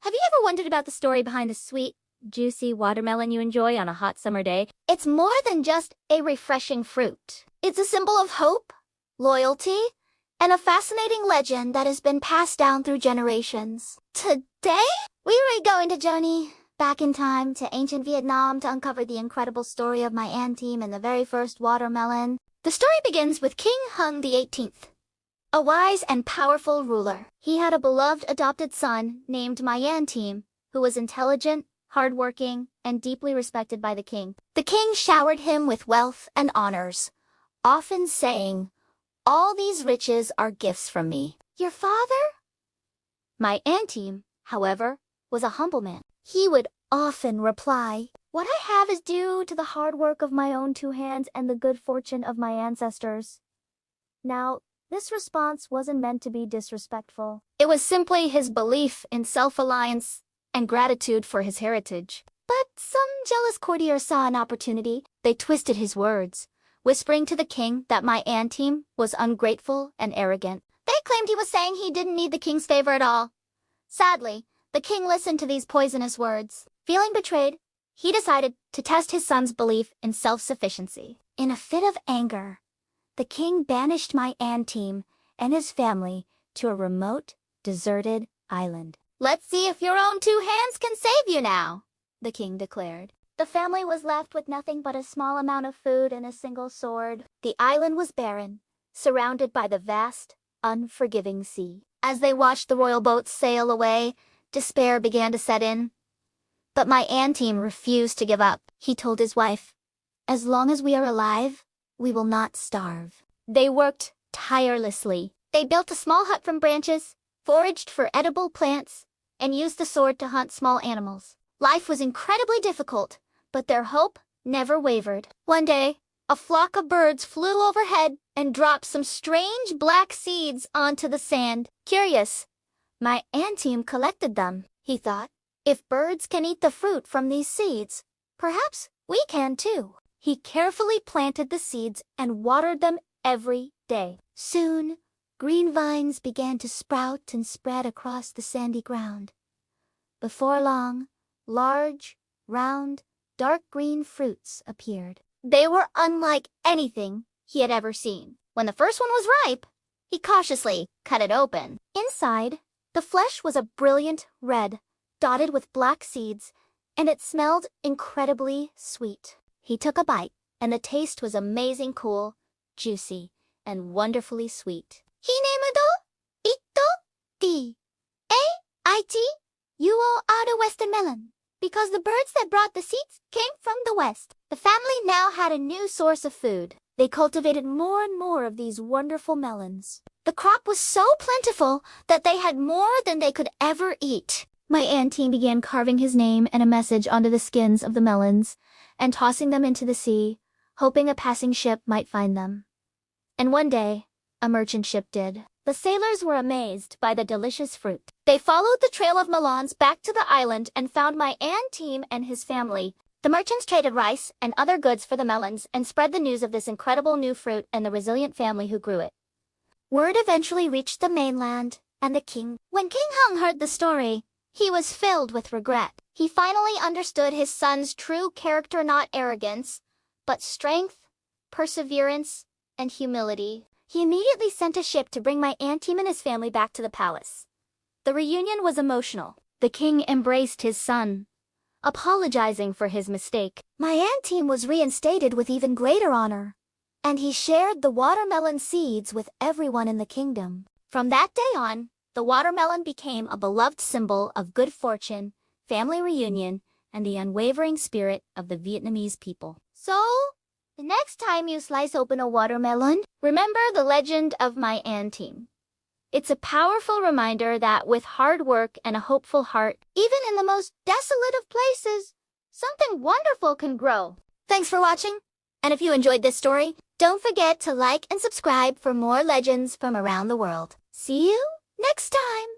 Have you ever wondered about the story behind the sweet, juicy watermelon you enjoy on a hot summer day? It's more than just a refreshing fruit. It's a symbol of hope, loyalty, and a fascinating legend that has been passed down through generations. Today, we're going to journey back in time to ancient Vietnam to uncover the incredible story of Mai An Tiem and the very first watermelon. The story begins with King Hung the 18th. A wise and powerful ruler. He had a beloved adopted son named Mai An Tiem, who was intelligent, hardworking, and deeply respected by the king. The king showered him with wealth and honors, often saying, "All these riches are gifts from me." Your father? Mai An Tiem, however, was a humble man. He would often reply, "What I have is due to the hard work of my own two hands and the good fortune of my ancestors." Now, this response wasn't meant to be disrespectful. It was simply his belief in self-reliance and gratitude for his heritage. But some jealous courtiers saw an opportunity. They twisted his words, whispering to the king that Mai An Tiem was ungrateful and arrogant. They claimed he was saying he didn't need the king's favor at all. Sadly, the king listened to these poisonous words. Feeling betrayed, he decided to test his son's belief in self-sufficiency. In a fit of anger, the king banished Mai An Tiem and his family to a remote, deserted island. "Let's see if your own two hands can save you now," the king declared. The family was left with nothing but a small amount of food and a single sword. The island was barren, surrounded by the vast, unforgiving sea. As they watched the royal boats sail away, despair began to set in. But Mai An Tiem refused to give up. He told his wife, "As long as we are alive, we will not starve." They worked tirelessly. They built a small hut from branches, foraged for edible plants, and used the sword to hunt small animals. Life was incredibly difficult, but their hope never wavered. One day, a flock of birds flew overhead and dropped some strange black seeds onto the sand. Curious, Mai An Tiem collected them. He thought, "If birds can eat the fruit from these seeds, perhaps we can too." He carefully planted the seeds and watered them every day. Soon, green vines began to sprout and spread across the sandy ground. Before long, large, round, dark green fruits appeared. They were unlike anything he had ever seen. When the first one was ripe, he cautiously cut it open. Inside, the flesh was a brilliant red, dotted with black seeds, and it smelled incredibly sweet. He took a bite, and the taste was amazing cool, juicy, and wonderfully sweet. Hinemudo, ito, ti, a-I-T, you are the western melon, because the birds that brought the seeds came from the west. The family now had a new source of food. They cultivated more and more of these wonderful melons. The crop was so plentiful that they had more than they could ever eat. Mai An Tiem began carving his name and a message onto the skins of the melons and tossing them into the sea, hoping a passing ship might find them. And one day, a merchant ship did. The sailors were amazed by the delicious fruit. They followed the trail of melons back to the island and found Mai An Tiem and his family. The merchants traded rice and other goods for the melons and spread the news of this incredible new fruit and the resilient family who grew it. Word eventually reached the mainland and the king. When King Hung heard the story, he was filled with regret. He finally understood his son's true character, not arrogance, but strength, perseverance, and humility. He immediately sent a ship to bring Mai An Tiem and his family back to the palace. The reunion was emotional. The king embraced his son, apologizing for his mistake. Mai An Tiem was reinstated with even greater honor, and he shared the watermelon seeds with everyone in the kingdom. From that day on, the watermelon became a beloved symbol of good fortune, family reunion, and the unwavering spirit of the Vietnamese people. So, the next time you slice open a watermelon, remember the legend of Mai An Tiem. It's a powerful reminder that with hard work and a hopeful heart, even in the most desolate of places, something wonderful can grow. Thanks for watching, and if you enjoyed this story, don't forget to like and subscribe for more legends from around the world. See you next time!